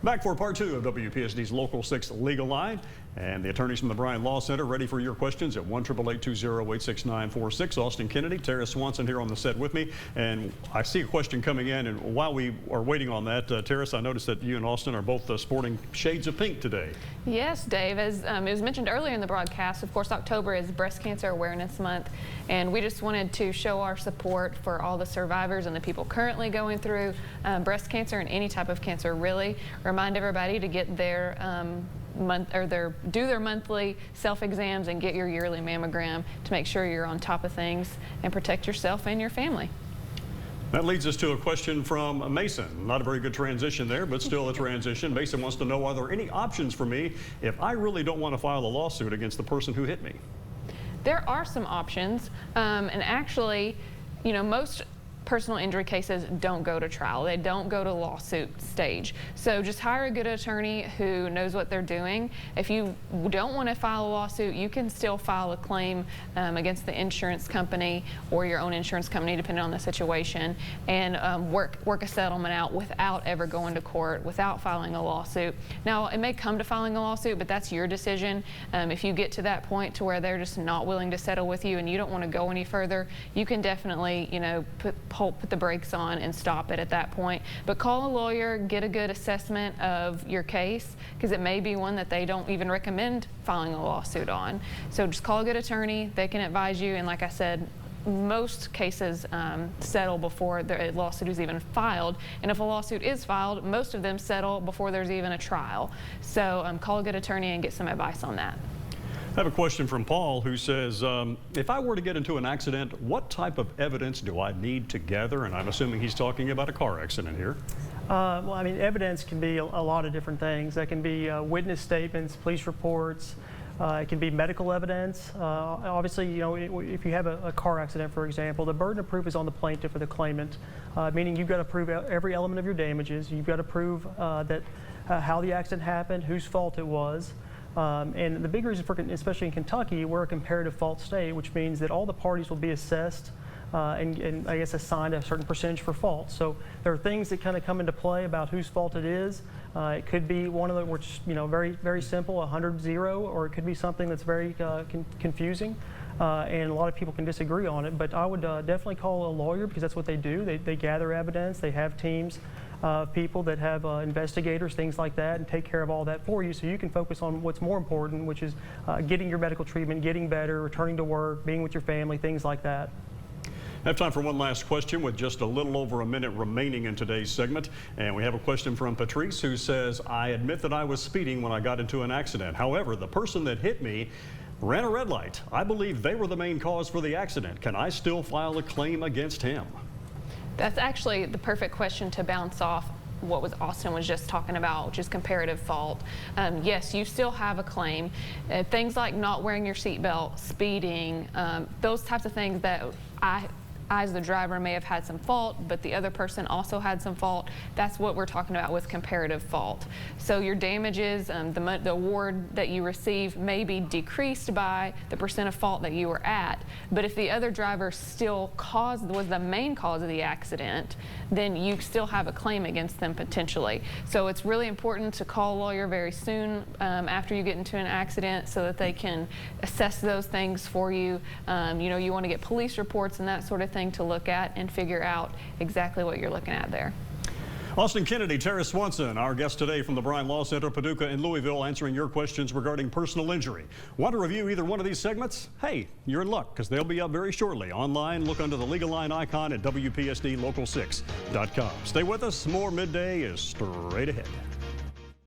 Back for part 2 of WPSD's Local 6 Legal Line. And the attorneys from the Bryant Law Center ready for your questions at 1-888-208-6946. Austin Kennedy, Teris Swanson here on the set with me. And I see a question coming in. And while we are waiting on that, Teris, I noticed that you and Austin are both sporting shades of pink today. Yes, Dave. As it was mentioned earlier in the broadcast, of course, October is Breast Cancer Awareness Month. And we just wanted to show our support for all the survivors and the people currently going through breast cancer and any type of cancer, really. Remind everybody to get their do their monthly self-exams and get your yearly mammogram to make sure you're on top of things and protect yourself and your family. That leads us to a question from Mason. Not a very good transition there, but still a transition. Mason wants to know, are there any options for me if I really don't want to file a lawsuit against the person who hit me? There are some options, and actually, you know, most personal injury cases don't go to trial. They don't go to lawsuit stage. So just hire a good attorney who knows what they're doing. If you don't want to file a lawsuit, you can still file a claim against the insurance company or your own insurance company, depending on the situation, and work a settlement out without ever going to court, without filing a lawsuit. Now, it may come to filing a lawsuit, but that's your decision. If you get to that point to where they're just not willing to settle with you and you don't want to go any further, you can definitely, you know, put the brakes on and stop it at that point. But call a lawyer, get a good assessment of your case, because it may be one that they don't even recommend filing a lawsuit on. So just call a good attorney, they can advise you, and like I said, most cases settle before the lawsuit is even filed, and if a lawsuit is filed, most of them settle before there's even a trial. So call a good attorney and get some advice on that. I have a question from Paul who says, if I were to get into an accident, what type of evidence do I need to gather? And I'm assuming he's talking about a car accident here. Well, I mean, evidence can be a lot of different things. That can be witness statements, police reports. It can be medical evidence. Obviously, you know, if you have a car accident, for example, the burden of proof is on the plaintiff or the claimant, meaning you've got to prove every element of your damages. You've got to prove that how the accident happened, whose fault it was. And the big reason for, especially in Kentucky, we're a comparative fault state, which means that all the parties will be assessed and I guess assigned a certain percentage for fault. So there are things that kind of come into play about whose fault it is. It could be one of them, which, you know, very simple, 100-0, or it could be something that's very confusing. And a lot of people can disagree on it, but I would definitely call a lawyer, because that's what they do. They gather evidence. They have teams of people that have investigators, things like that, and take care of all that for you, so you can focus on what's more important, which is getting your medical treatment, getting better, returning to work, being with your family, things like that. I have time for one last question with just a little over a minute remaining in today's segment. And we have a question from Teris, who says, I admit that I was speeding when I got into an accident. However, the person that hit me ran a red light. I believe they were the main cause for the accident. Can I still file a claim against him? That's actually the perfect question to bounce off what Austin was just talking about, which is comparative fault. Yes, you still have a claim. Things like not wearing your seatbelt, speeding, those types of things that I as the driver may have had some fault, but the other person also had some fault. That's what we're talking about with comparative fault. So your damages, the award that you receive may be decreased by the percent of fault that you were at, but if the other driver still was the main cause of the accident, then you still have a claim against them potentially. So it's really important to call a lawyer very soon after you get into an accident, so that they can assess those things for you. You know, you want to get police reports and that sort of thing to look at and figure out exactly what you're looking at there. Austin Kennedy, Teris Swanson, our guest today from the Bryant Law Center, Paducah and Louisville, answering your questions regarding personal injury. Want to review either one of these segments? Hey, you're in luck, because they'll be up very shortly. Online, look under the Legal Line icon at WPSDLocal6.com. Stay with us. More Midday is straight ahead.